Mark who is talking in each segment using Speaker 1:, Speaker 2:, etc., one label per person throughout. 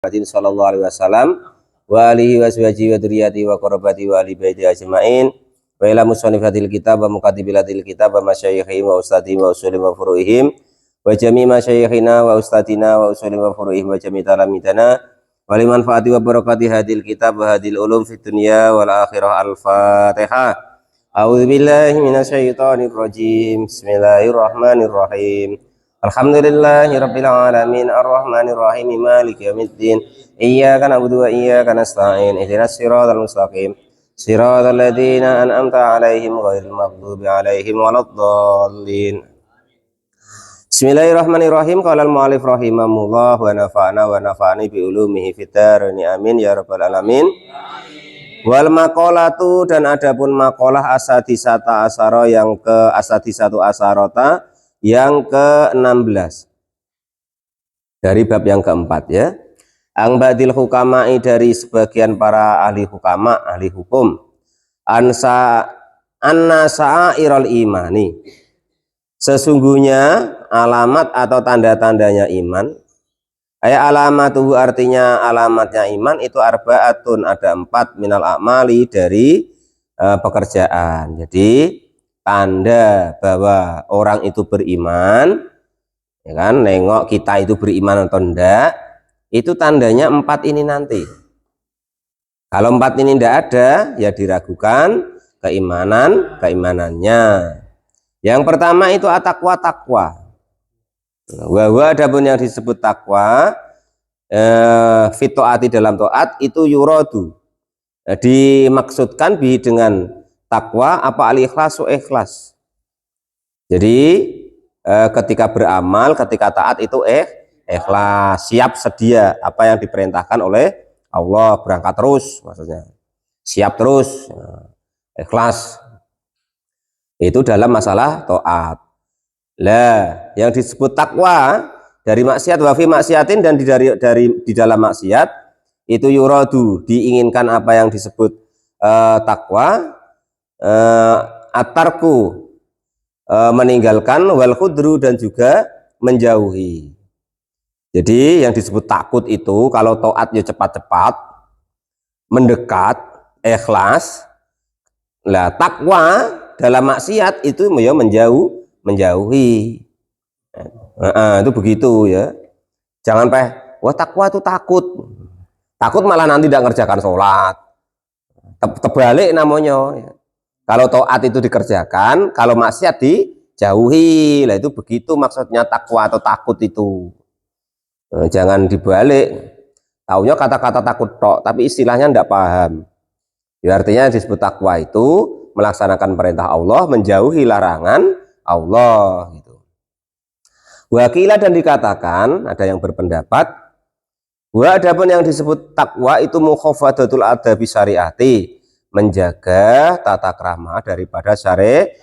Speaker 1: Muhammadin sallallahu alaihi wasallam wa alihi wa sahbihi wa dzurriyyati wa qarabati wa ali baiti ajmain wa ila musannifatil kitab wa muqaddimatil kitab wa masyayikhihim wa ustadihim wa usulim wa furu'ihim wa jami' masyayikhina wa ustadina wa usulim wa furu'ihim wa jami' talamitana wa liman fa'ati wa barakati hadil kitab wa hadil ulum fid dunya wal akhirah. Al-Fatihah. A'udzu billahi minasyaitonir rajim. Bismillahirrahmanirrahim. Alhamdulillahi rabbil alamin arrahmanir rahim maliki yaumiddin iyyaka na'budu wa iyyaka nasta'in ihdinas siratal mustaqim siratal ladzina an'amta 'alaihim ghairil maghdubi 'alaihim waladdallin. Bismillahirrahmanirrahim. Qala al-mu'allif rahimahullah wa nafa'ani bi ulumihi fid dharain amin ya rabbal alamin. Wal maqalatu, dan adapun maqalah asadisata asara yang ke asadisatu asarota yang ke-16 dari bab yang keempat ya. Ang badil hukama'i, dari sebagian para ahli hukama, ahli hukum, anna sa'airal imani, sesungguhnya alamat atau tanda-tandanya iman, alamatuhu, artinya alamatnya iman itu arbaatun, ada 4, minal a'mali, dari pekerjaan. Jadi tanda bahwa orang itu beriman, ya kan, nengok kita itu beriman atau enggak, itu tandanya 4 ini nanti. Kalau 4 ini enggak ada, ya diragukan keimanannya. Yang pertama itu takwa. Wa adapun yang disebut takwa fit taati, dalam taat itu yuradu, dimaksudkan bi dengan takwa apa al-ikhlasu, ikhlas. Jadi ketika beramal, ketika taat itu ikhlas, siap sedia apa yang diperintahkan oleh Allah, berangkat terus, maksudnya siap terus, ikhlas. Itu dalam masalah taat. Lah, yang disebut takwa dari maksiat, wa fi maksiatin, dan di dalam maksiat itu yuradu, diinginkan apa yang disebut takwa, atarku, meninggalkan, wal khudru, dan juga menjauhi. Jadi yang disebut takut itu kalau taat ya cepat-cepat, mendekat, ikhlas. Lah takwa dalam maksiat itu ya menjauhi. Itu begitu ya. Jangan wah takwa itu takut malah nanti tidak ngerjakan sholat. Terbalik namanya ya. Kalau taat itu dikerjakan, kalau maksiat dijauhi. Lah itu begitu maksudnya takwa atau takut itu. Jangan dibalik. Taunya kata-kata takut tok, tapi istilahnya tidak paham. Ya, artinya disebut takwa itu melaksanakan perintah Allah, menjauhi larangan Allah gitu. Wakilah, dan dikatakan, ada yang berpendapat, adapun yang disebut takwa itu mukhafadatul adabi syariati, menjaga tata krama daripada syariat.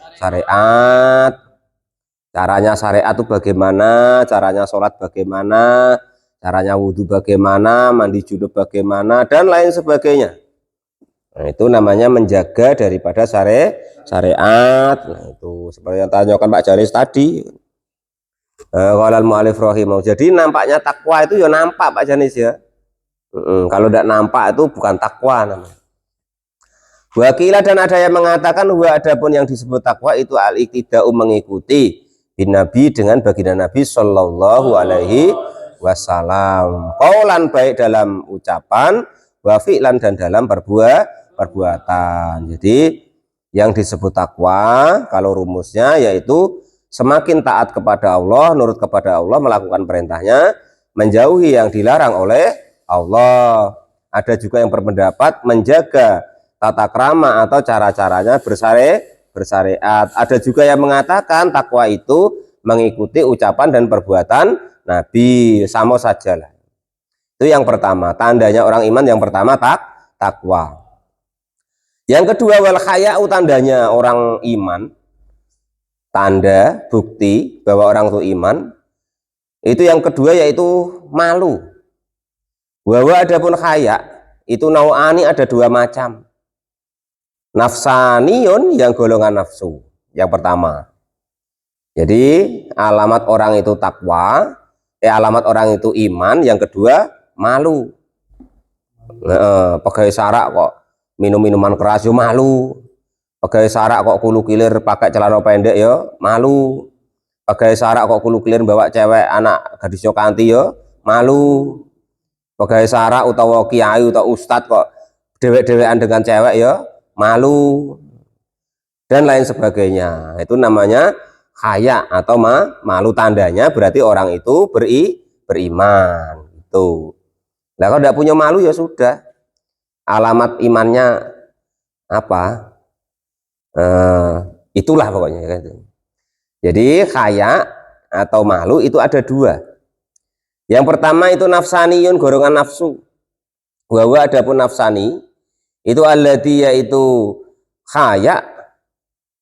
Speaker 1: Caranya syariat itu bagaimana, caranya sholat bagaimana, caranya wudhu bagaimana, mandi junub bagaimana, dan lain sebagainya. Nah, itu namanya menjaga daripada syariat. Nah, itu seperti yang tanyakan Pak Jalis tadi. Qala al-mu'allif rahimahullah. Jadi nampaknya takwa itu ya nampak Pak Janis ya. Kalau tidak nampak itu bukan takwa namanya. Wakilah, dan ada yang mengatakan adapun yang disebut takwa itu al-iktida'u, mengikuti bin Nabi, dengan baginda Nabi sallallahu alaihi wasallam. Qaulan, baik dalam ucapan, wa fi'lan, dan dalam perbuatan. Jadi yang disebut takwa kalau rumusnya yaitu semakin taat kepada Allah, nurut kepada Allah, melakukan perintahnya, menjauhi yang dilarang oleh Allah. Ada juga yang berpendapat menjaga tata krama atau cara-caranya bersyariat. Ada juga yang mengatakan takwa itu mengikuti ucapan dan perbuatan Nabi, sama saja lah. Itu yang pertama, tandanya orang iman yang pertama takwa. Yang kedua wal khaya'u, tandanya orang iman, tanda bukti bahwa orang itu iman, itu yang kedua yaitu malu. Adapun khaya itu nau'ani, ada 2 macam. Nafsaniyun, yang golongan nafsu, yang pertama. Jadi alamat orang itu takwa, alamat orang itu iman, yang kedua malu. Pegawai sarak kok minum minuman keras yo malu. Pegawai sarak kok kulu kilir pakai celana pendek yo malu. Pegawai sarak kok kulu kilir bawa cewek anak gadis yo kanti yo malu. Pegawai sarak utawa kiai utawa ustad kok dewek-dewekan dengan cewek yo malu. Dan lain sebagainya. Itu namanya haya atau malu, tandanya berarti orang itu beriman itu. Nah kalau tidak punya malu ya sudah, alamat imannya apa? Itulah pokoknya. Jadi haya atau malu itu ada dua. Yang pertama itu nafsaniyun, golongan nafsu. Bahwa adapun nafsani itu alladhi, yaitu haya,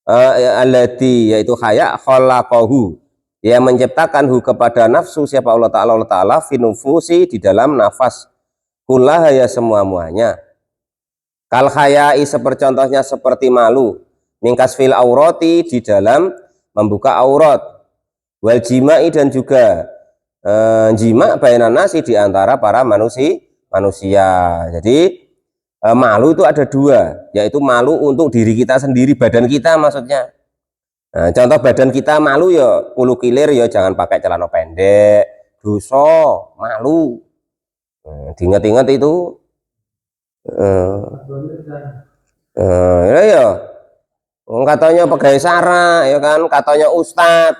Speaker 1: alladhi yaitu haya khalaqahu, yang menciptakan kepada nafsu siapa Allah Ta'ala fi nufusi, di dalam nafas, kullaha ya semua-muanya. Kal hayai, sepercontohnya seperti malu, mingkas fil aurati, di dalam membuka aurat, wal jima'i, dan juga jima bainan nasi, di antara para manusia. Jadi malu itu ada dua, yaitu malu untuk diri kita sendiri, badan kita maksudnya. Nah, contoh badan kita malu ya kulu kilir ya jangan pakai celana pendek, dosa, malu. Diingat-ingat itu. Ya katanya pegawai sara, ya kan, katanya ustad,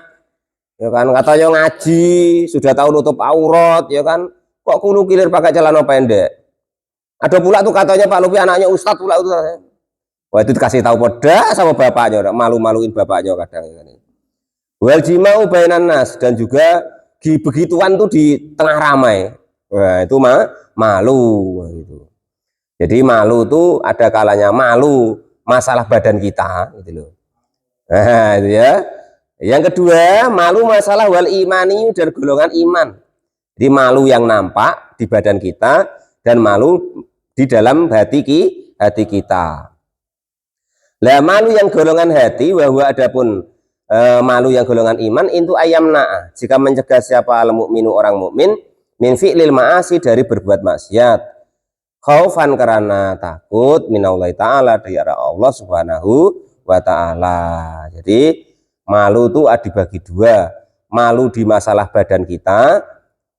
Speaker 1: ya kan, katanya ngaji, sudah tahu nutup aurat, ya kan, kok kulu kilir pakai celana pendek. Ada pula tuh katanya Pak Lupi anaknya ustad pula itu. Wah itu dikasih tahu pedas sama bapaknya, malu-maluin bapaknya kadang. Wal jima'u bainan nas, dan juga begituan tuh di tengah ramai. Wah itu malu gitu. Jadi malu tuh ada kalanya malu masalah badan kita gitu loh. Nah itu ya. Yang kedua malu masalah wal imani, dan golongan iman. Jadi malu yang nampak di badan kita dan malu di dalam hati kita. Lah malu yang golongan hati, bahwa adapun malu yang golongan iman itu ayamna, jika mencegah siapa al-mu'minu, orang mukmin, min fi'lil ma'asi, dari berbuat maksiat, khaufan, karena takut, minallahi ta'ala, dari arah Allah subhanahu wa ta'ala. Jadi malu itu dibagi dua, malu di masalah badan kita,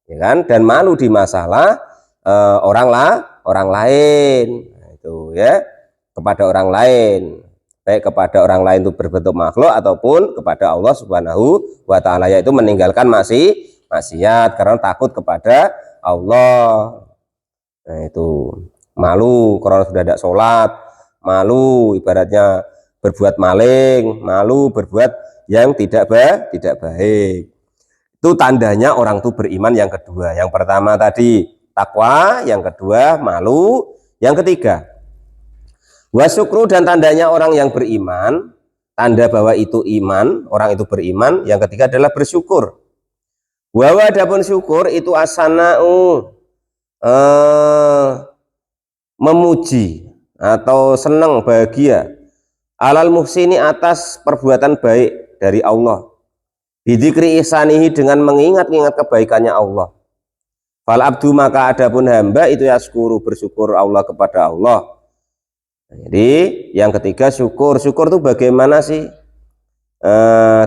Speaker 1: ya kan, dan malu di masalah orang lain. Nah, itu ya, kepada orang lain, baik kepada orang lain itu berbentuk makhluk ataupun kepada Allah subhanahu wa ta'ala, yaitu meninggalkan maksiat karena takut kepada Allah. Nah itu malu karena sudah tidak sholat, malu ibaratnya berbuat maling, malu berbuat yang tidak baik. Itu tandanya orang itu beriman yang kedua. Yang pertama tadi takwa, yang kedua malu, yang ketiga wasyukru, dan tandanya orang yang beriman, tanda bahwa itu iman, orang itu beriman, yang ketiga adalah bersyukur. Bahwa adapun syukur itu asana'u, memuji atau senang, bahagia, alal muhsini, atas perbuatan baik dari Allah, bidzikri ihsanihi, dengan mengingat-ingat kebaikannya Allah. Fal abdu, maka adapun hamba itu yaskuru, bersyukur Allah kepada Allah. Jadi yang ketiga syukur. Syukur itu bagaimana sih?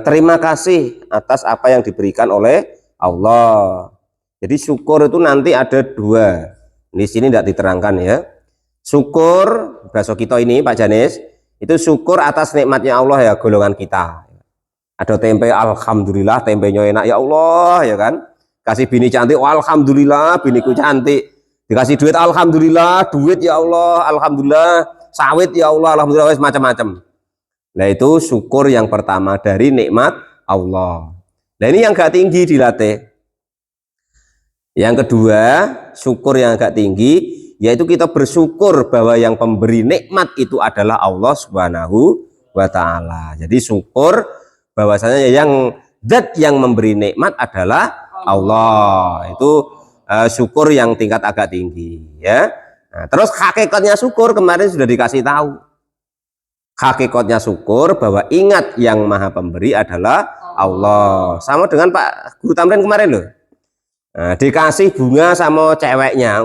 Speaker 1: Terima kasih atas apa yang diberikan oleh Allah. Jadi syukur itu nanti ada dua. Di sini tidak diterangkan ya. Syukur bahasa kita ini Pak Janis, itu syukur atas nikmatnya Allah ya, golongan kita. Ada tempe, alhamdulillah tempenya enak ya Allah, ya kan. Kasih bini cantik, oh, alhamdulillah biniku cantik. Dikasih duit, alhamdulillah duit ya Allah, alhamdulillah sawit ya Allah, alhamdulillah, macam-macam. Nah itu syukur yang pertama dari nikmat Allah. Nah ini yang agak tinggi dilatih. Yang kedua, syukur yang agak tinggi, yaitu kita bersyukur bahwa yang pemberi nikmat itu adalah Allah subhanahu wa ta'ala. Jadi syukur bahwasanya yang zat yang memberi nikmat adalah Allah. Itu syukur yang tingkat agak tinggi ya. Nah, terus hakikatnya syukur kemarin sudah dikasih tahu. Hakikatnya syukur bahwa ingat yang maha pemberi adalah Allah. Sama dengan Pak Guru Tamrin kemarin loh. Nah, dikasih bunga sama ceweknya.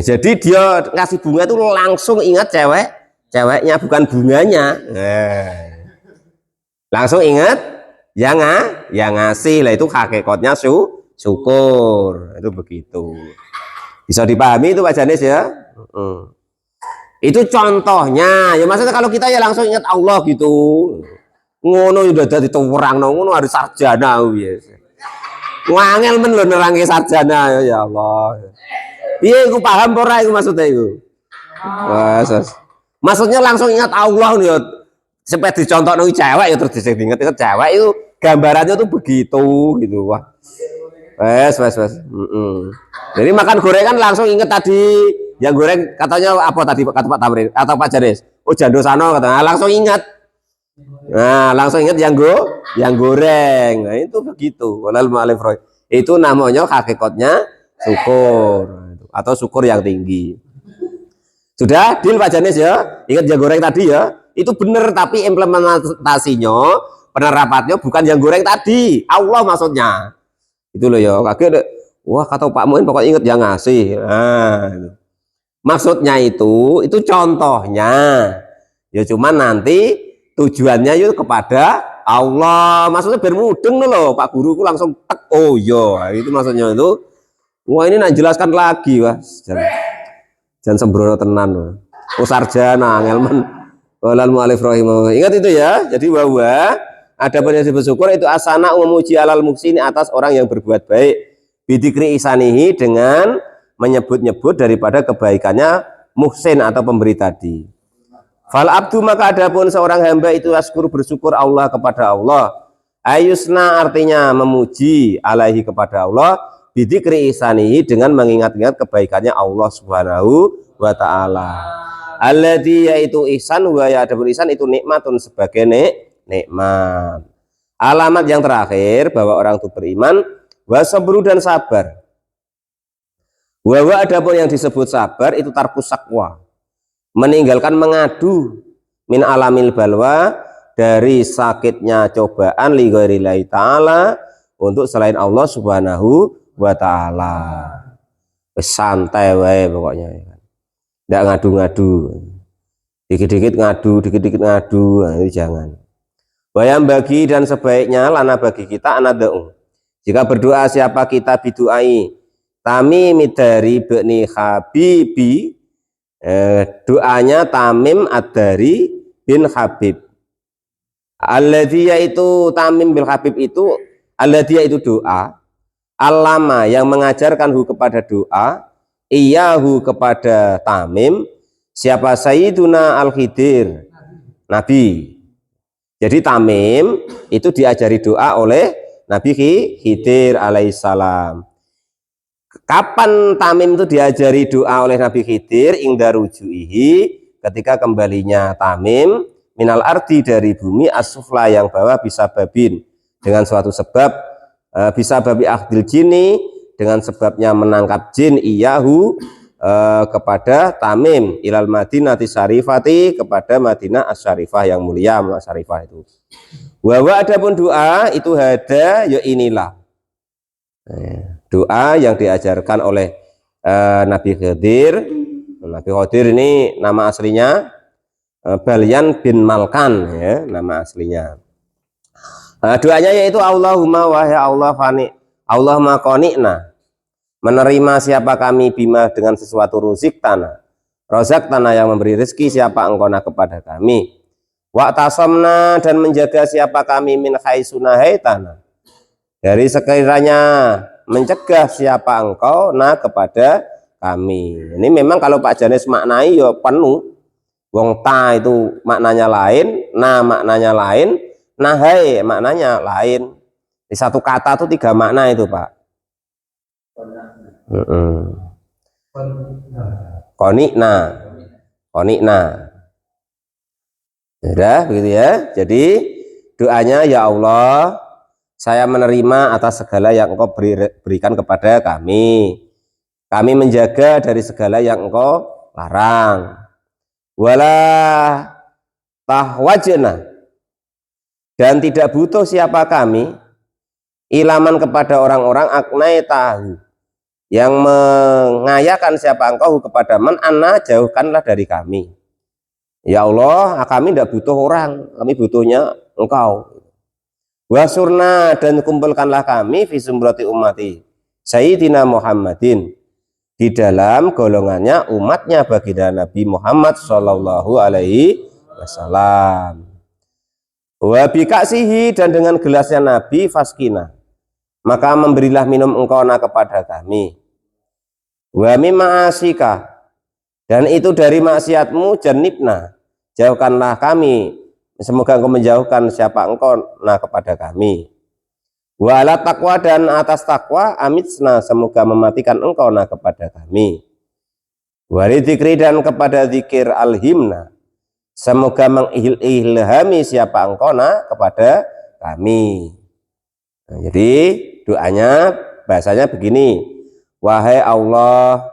Speaker 1: Jadi dia ngasih bunga itu langsung ingat ceweknya bukan bunganya. Langsung ingat yang ngasih lah, itu hakikatnya syukur. Itu begitu. Bisa dipahami itu Pak Janis ya? Itu contohnya. Ya maksudnya kalau kita ya langsung ingat Allah gitu. Ngono udah dadi terang ngono harus sarjana biasa. Wangel men lho nerangi sarjana ya Allah. Iya, aku paham ora iku maksudnya iku. Wah, maksudnya langsung ingat Allah nih ya. Sampai dicontohno cewek ya terus diinget-inget cewek itu gambarannya tuh begitu gitu. Wah. Wes. Jadi makan gorengan langsung inget tadi yang goreng katanya apa tadi kata Pak Tamrin atau Pak Jaris? Oh Jandosano katanya langsung ingat. Nah, langsung ingat yang goreng. Nah, itu begitu. Itu namanya hakikatnya syukur atau syukur yang tinggi. Sudah deal Pak Janis ya? Ingat yang goreng tadi ya? Itu benar, tapi implementasinya, penerapannya bukan yang goreng tadi. Allah maksudnya. Itu loh ya. Kaget. Wah, kata Pak Muin pokoknya ingat yang ngasih. Nah, itu. Maksudnya itu contohnya. Ya cuman nanti tujuannya itu kepada Allah. Maksudnya biar mudeng loh Pak Guruku langsung tek. Oh iya, itu maksudnya itu. Wah ini nak jelaskan lagi wah. Jangan sembrono tenan loh. Oh sarjana ngelman. Walal mu'alif rahimahullah. Ingat itu ya. Jadi bahwa ada yang bersyukur itu asana memuji alal muksini atas orang yang berbuat baik. Bidikri isanihi dengan menyebut-nyebut daripada kebaikannya muhsin atau pemberi tadi. Fal abdu maka adapun seorang hamba itu askur bersyukur Allah kepada Allah. Ayusna artinya memuji alaihi kepada Allah. Bidikri isanihi dengan mengingat-ingat kebaikannya Allah Subhanahu wa ta'ala. Alladzi yaitu ihsan wa ya adapun ihsan itu nikmatun sebagai nikmat. Alamat yang terakhir bahwa orang itu beriman wasabru dan sabar. Wa adapun yang disebut sabar itu tarkus sakwa. Meninggalkan mengadu min alamil balwa dari sakitnya cobaan li ghairillahi ta'ala untuk selain Allah Subhanahu wa ta'ala. Santai wae pokoknya. Tidak ngadu-ngadu, dikit-dikit ngadu, nah, itu jangan. Bayam bagi dan sebaiknya lana bagi kita anadau. Jika berdoa siapa kita biduai Tamim dari Bani Habibi, doanya Tamim ad-Dari bin Habib. Alladhiya itu Tamim bin Habib itu, alladhiya itu doa, alama yang mengajarkan kepada doa, iyahu kepada Tamim siapa Sayyiduna Al-Khidir Nabi. Jadi Tamim itu diajari doa oleh Nabi Khidir alaihissalam. Kapan Tamim itu diajari doa oleh Nabi Khidir? Ingda rujuihi, ketika kembalinya Tamim minal ardi dari bumi as-sufla yang bawah bisa babin dengan suatu sebab bisa babi akhdil jini dengan sebabnya menangkap jin iyahu kepada Tamim ilal Madinati syarifati kepada Madinah as-syarifah yang mulia as-syarifah itu. Wa adapun doa itu hada ya inilah doa yang diajarkan oleh Nabi Khidir. Nabi Khidir ini nama aslinya Balyan bin Malkan ya, nama aslinya. Doanya yaitu Allahumma wahai Allah fani Allahumma qani'na, menerima siapa kami bima dengan sesuatu ruzik tanah rozak tanah yang memberi rezeki siapa engkau kepada kami, wa tasamna dan menjaga siapa kami min khaisuna tanah dari sekiranya mencegah siapa engkau kepada kami. Ini memang kalau Pak Janis maknai ya penuh. Wong ta itu maknanya lain, maknanya lain, nahai maknanya lain. Di satu kata itu 3 makna itu Pak. Konikna. Sudah begitu ya. Jadi doanya ya Allah, saya menerima atas segala yang engkau berikan kepada kami. Kami menjaga dari segala yang engkau larang. Wala tahwajna, dan tidak butuh siapa kami ilaman kepada orang-orang aknai tahu yang mengayakan siapa engkau kepada man anna jauhkanlah dari kami. Ya Allah, kami tidak butuh orang, kami butuhnya engkau. Wasurna dan kumpulkanlah kami fi zumrati ummati Sayyidina Muhammadin, di dalam golongannya umatnya baginda Nabi Muhammad Shallallahu Alaihi Wasallam. Wa bikasihi dan dengan gelasnya Nabi faskina, maka memberilah minum engkau kepada kami. Wa mimma asika, dan itu dari maksiatmu janibna, jauhkanlah kami, semoga engkau menjauhkan siapa engkau kepada kami. Wa ala taqwa, dan atas takwa amitsna, semoga mematikan engkau kepada kami. Wa lidzikri, dan kepada zikir alhimna, semoga mengilhami siapa engkau kepada kami. Nah, jadi doanya bahasanya begini: wahai Allah,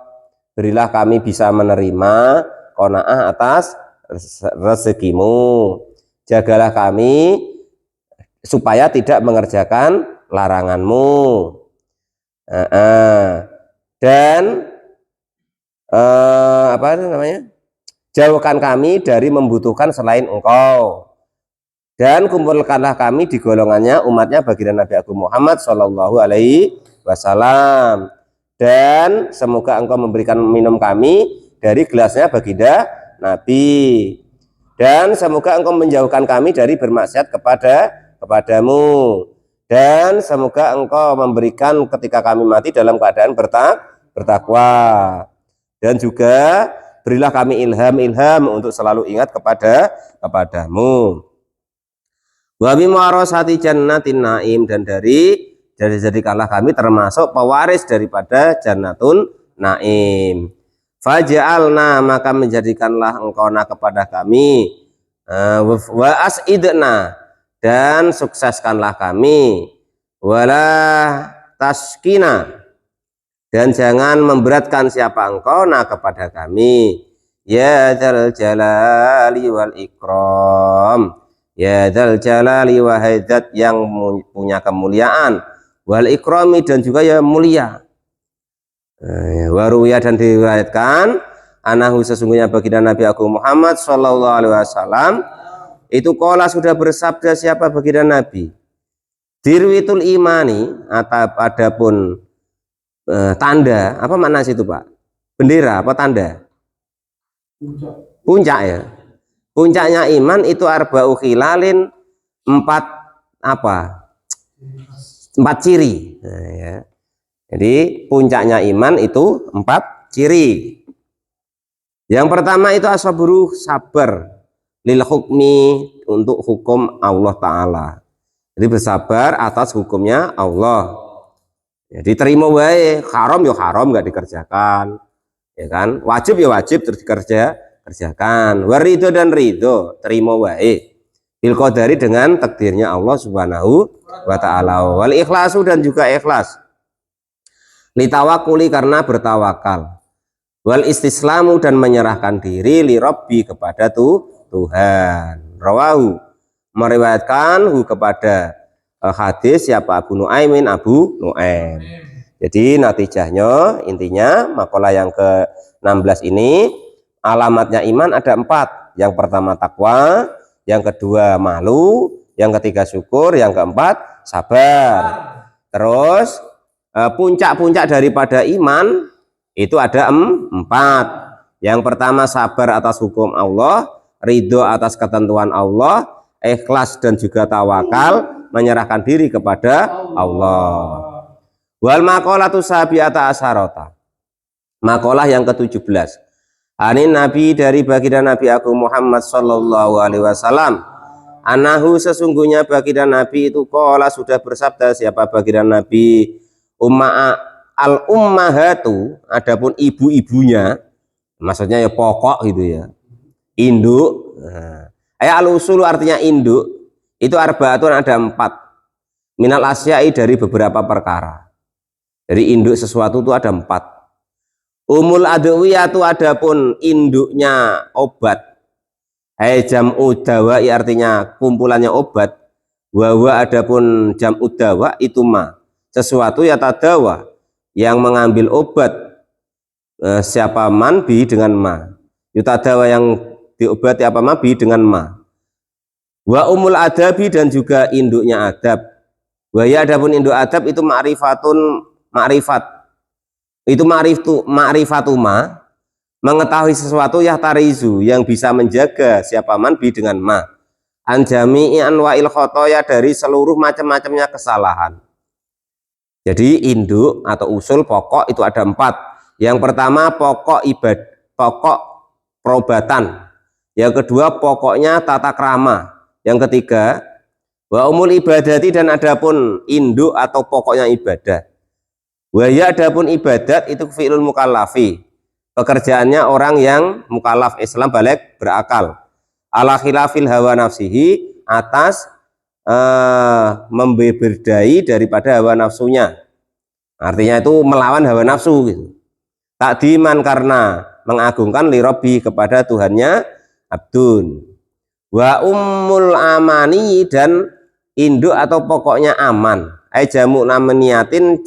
Speaker 1: berilah kami bisa menerima qanaah atas rezekimu, jagalah kami supaya tidak mengerjakan laranganmu, dan apa itu namanya, jauhkan kami dari membutuhkan selain engkau, dan kumpulkanlah kami di golongannya umatnya baginda Nabi Agung Muhammad Shallallahu Alaihi Wasallam, dan semoga engkau memberikan minum kami dari gelasnya baginda Nabi, dan semoga engkau menjauhkan kami dari bermaksiat kepadamu, dan semoga engkau memberikan ketika kami mati dalam keadaan bertakwa, dan juga berilah kami ilham untuk selalu ingat kepadamu. Wa bimarasati jannatin naim, dan jadikanlah kami termasuk pewaris daripada jannatun naim. Faj'alna, maka menjadikanlah engkau kepada kami, wa as'idna, dan sukseskanlah kami, wala taskina, dan jangan memberatkan siapa engkau kepada kami, ya dzal jalali wal ikram, ya dzal jalali wahai zat yang punya kemuliaan, wal ikrami, dan juga ya mulia. Waruya, dan diriwayatkan anahu, sesungguhnya baginda Nabi Agung Muhammad Shallallahu Alaihi Wasallam itu qala, sudah bersabda siapa baginda Nabi, dirwitul imani, adapun tanda, apa makna situ Pak? Bendera apa tanda? Puncak ya. Puncaknya iman itu arba'u khilalin, empat ciri. Nah, ya. Jadi puncaknya iman itu 4 ciri. Yang pertama itu asabru, sabar, lil hukmi, untuk hukum Allah Ta'ala. Jadi bersabar atas hukumnya Allah. Jadi terima wae, haram ya haram, nggak dikerjakan, ya kan? Wajib ya wajib, terus kerjakan. Warido, dan ridho, terima wae. Bil qadari, dengan takdirnya Allah Subhanahu wa Ta'ala. Wal ikhlasu, dan juga ikhlas. Litawakuli, karena bertawakal. Wal istislamu, dan menyerahkan diri, li Rabbi, kepada Tuhan. Rawahu, meriwayatkan kepada hadis siapa Abu Nuaimin, Abu Nuaim. Jadi natijahnya, intinya makalah yang ke-16 ini, alamatnya iman ada 4. Yang pertama takwa, yang kedua malu, yang ketiga syukur, yang keempat sabar. Terus puncak-puncak daripada iman itu ada 4. Yang pertama sabar atas hukum Allah, ridho atas ketentuan Allah, ikhlas dan juga tawakal, menyerahkan diri kepada Allah. Wal maqalatu sabiata asyarata, maqalah yang ke-17. Anin Nabi, dari baginda Nabi Agung Muhammad Sallallahu Alaihi Wasallam, anahu, sesungguhnya baginda Nabi itu qala, sudah bersabda siapa baginda Nabi, al ummahatu, adapun ibu-ibunya, maksudnya ya pokok gitu ya, induk. Al usul artinya induk, itu arbaatun, ada 4. Minal asyai, dari beberapa perkara. Dari induk sesuatu itu ada 4. Umul adwiyatu, adapun induknya obat. Jam'u dawai, artinya kumpulannya obat. Wa adapun jam'ud dawa itu ma, sesuatu ya tadawa yang mengambil obat, siapa man bi dengan ma, yutadawa yang diobati apa ma bi dengan ma. Wa umul adabi dan juga induknya adab. Wa ya adapun induk adab itu ma'rifatun, ma'rifat itu ma'rifatu ma, mengetahui sesuatu ya tarizu yang bisa menjaga siapa man bi dengan ma, an jami'i anwa'il khotoya dari seluruh macam-macamnya kesalahan. Jadi induk atau usul pokok itu ada 4. Yang pertama pokok pokok perobatan. Yang kedua pokoknya tata krama. Yang ketiga wa umul ibadati dan adapun induk atau pokoknya ibadah. Wa ya adapun ibadat itu fi'lul mukallafi, pekerjaannya orang yang mukallaf Islam balik berakal, ala khilafil hawa nafsihi, atas membeberdai daripada hawa nafsunya, artinya itu melawan hawa nafsu gitu. Takdiman karena mengagungkan lirobi kepada Tuhannya abdun. Wa ummul amani dan induk atau pokoknya aman, jamu namaniyatin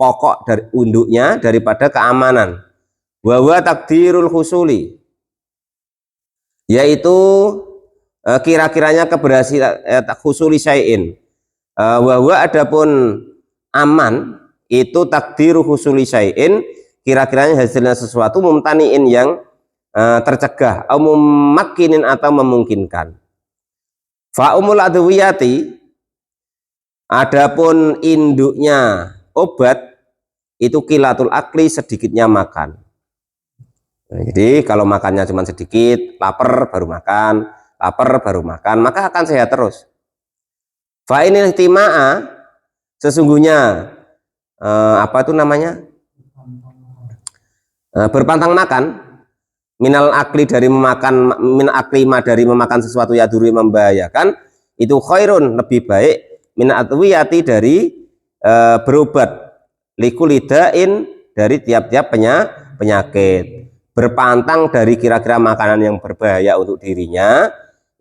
Speaker 1: pokok dari induknya daripada keamanan. Wa takdirul husuli, yaitu kira-kiranya keberhasilan husuli syai'in. Wa adapun aman itu takdiru husuli syai'in, kira-kiranya hasilnya sesuatu, mumtani'in yang tercegah, mumakkinin atau memungkinkan. Fa umul adwiyati, adapun induknya obat itu kilatul akli, sedikitnya makan. Jadi kalau makannya cuma sedikit, lapar baru makan, maka akan sehat terus. Fa inil tima'a, sesungguhnya apa itu namanya, berpantang makan, minal akli dari memakan, min aklima dari memakan sesuatu yaduri membahayakan, itu khairun lebih baik, min atwiyati dari berobat, likulidain dari tiap-tiap penyakit. Berpantang dari kira-kira makanan yang berbahaya untuk dirinya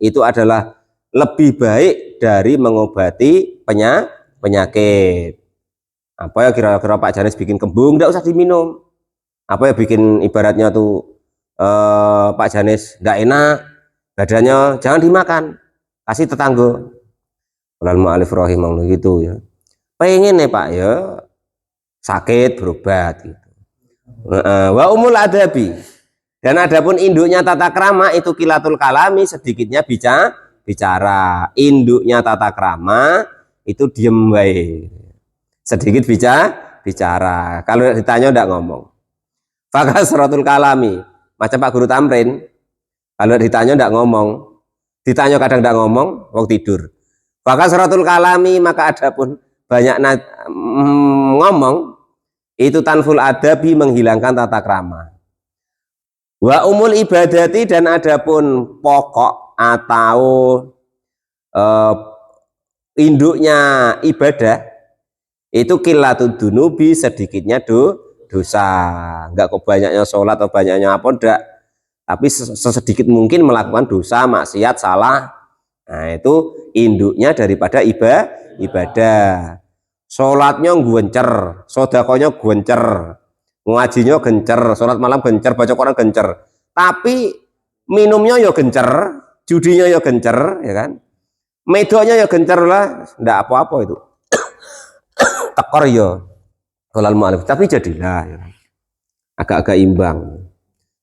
Speaker 1: itu adalah lebih baik dari mengobati penyakit. Apa ya kira-kira Pak Janis bikin kembung, tidak usah diminum. Apa ya bikin ibaratnya tuh Pak Janis nggak enak badannya, jangan dimakan, kasih tetangga. Ulal mu'alif rahimahullah gitu ya. Pengen nih Pak ya sakit berobat gitu. Wa umul adabi, dan adapun induknya tata krama itu kilatul kalami, sedikitnya bicara. Induknya tata krama itu diem wae, sedikit bicara. Kalau ditanya enggak ngomong. Fakasratul kalami, macam Pak Guru Tamrin, kalau ditanya enggak ngomong, ditanya kadang enggak ngomong, waktu tidur. Fakasratul kalami, maka adapun banyak ngomong itu tanful adabi, menghilangkan tata krama. Wa umul ibadati, dan adapun pokok atau induknya ibadah itu kilatud dunubi, sedikitnya dosa. Enggak kok banyaknya sholat atau banyaknya apa, enggak, tapi sesedikit mungkin melakukan dosa, maksiat, salah. Nah itu induknya daripada ibadah. Sholatnya gencer, sodakonya gencer, ngajinya gencer, sholat malam gencer, baca Quran gencer, tapi minumnya ya gencer, judinya ya gencer, ya kan, medonya ya gencer lah, ndak apa-apa itu. Tekor ya halal mu'alif, tapi jadilah ya, agak-agak imbang.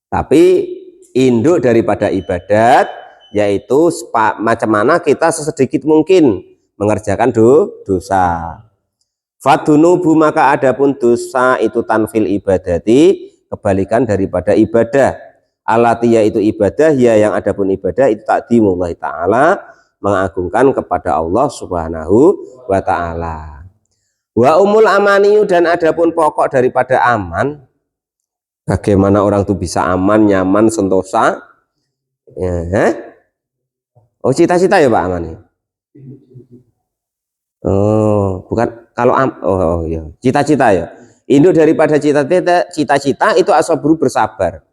Speaker 1: Tapi induk daripada ibadat yaitu macam mana kita sesedikit mungkin mengerjakan dosa. Fadunubu, maka adapun dosa itu tanfil ibadati, kebalikan daripada ibadah. Alatiya itu ibadah, ya yang adapun ibadah itu takdimullah ta'ala, mengagungkan kepada Allah subhanahu wa ta'ala. Wa umul amaniyu, dan adapun pokok daripada aman, bagaimana orang itu bisa aman, nyaman, sentosa ya, oh cita-cita ya Pak Amani. Oh, bukan kalau ya, cita-cita ya. Induk daripada cita-cita itu asabru, bersabar.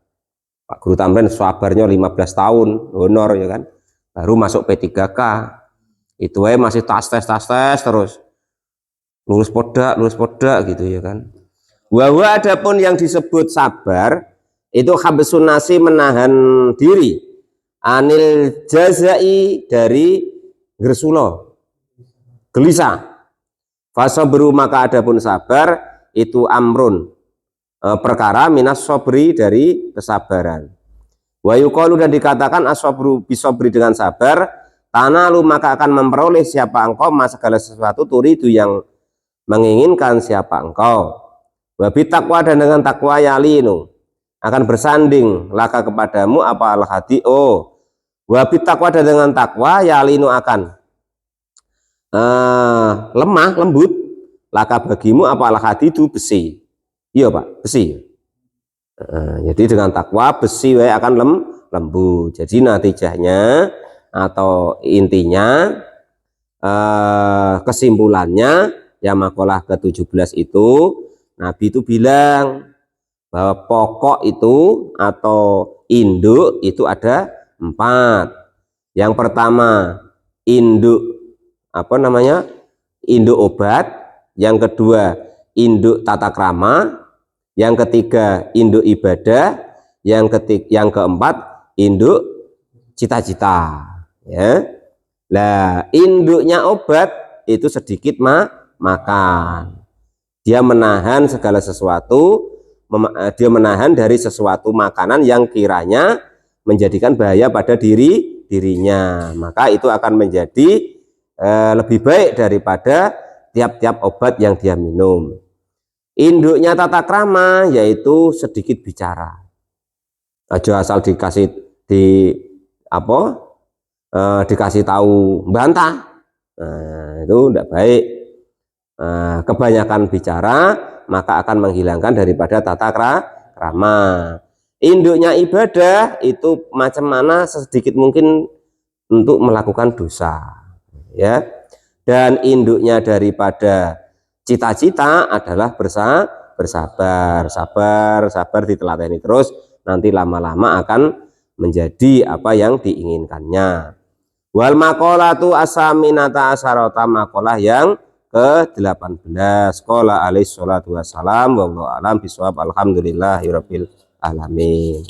Speaker 1: Pak Guru Tamrin sabarnya 15 tahun honor ya kan. Baru masuk P3K. Itu masih tas tes terus lulus podak gitu ya kan. Bahwa adapun yang disebut sabar itu habsun nasi, menahan diri, anil jazai, dari gersulo, gelisah. Fasabru, maka adapun sabar itu amrun, perkara, minas sobri, dari kesabaran. Wa yuqalu, dan dikatakan asobru bisobri, dengan sabar, tanalu, maka akan memperoleh siapa engkau mas segala sesuatu, turidu, yang menginginkan siapa engkau. Wabi takwa, dan dengan takwa, yalinu, akan bersanding, laka, kepadamu, apa al hadi, wabi takwa, dan dengan takwa, yalinu, akan lemah lembut, laka, bagimu, apa al hadi, itu besi. Iya Pak, besi. Jadi dengan takwa besi akan lembut. Jadi natijahnya atau intinya, kesimpulannya, ya makalah ke-17 itu Nabi itu bilang bahwa pokok itu atau induk itu ada 4. Yang pertama induk induk obat, yang kedua induk tata krama, yang ketiga induk ibadah, yang keempat induk cita-cita, ya. Nah, induknya obat itu sedikit makan. Dia menahan segala sesuatu, dia menahan dari sesuatu makanan yang kiranya menjadikan bahaya pada dirinya. Maka itu akan menjadi lebih baik daripada tiap-tiap obat yang dia minum. Induknya tata krama yaitu sedikit bicara. Aja asal dikasih dikasih tahu bantah, itu tidak baik. Kebanyakan bicara maka akan menghilangkan daripada tata krama. Induknya ibadah itu macam mana sedikit mungkin untuk melakukan dosa, ya. Dan induknya daripada cita-cita adalah bersabar, sabar diteladani terus, nanti lama-lama akan menjadi apa yang diinginkannya. Wal maqalatu asaminata asarota, maqalah yang ke-18. Qala alaihi salatu wassalam, wallahu alam bisawab, alhamdulillahirabbil alamin.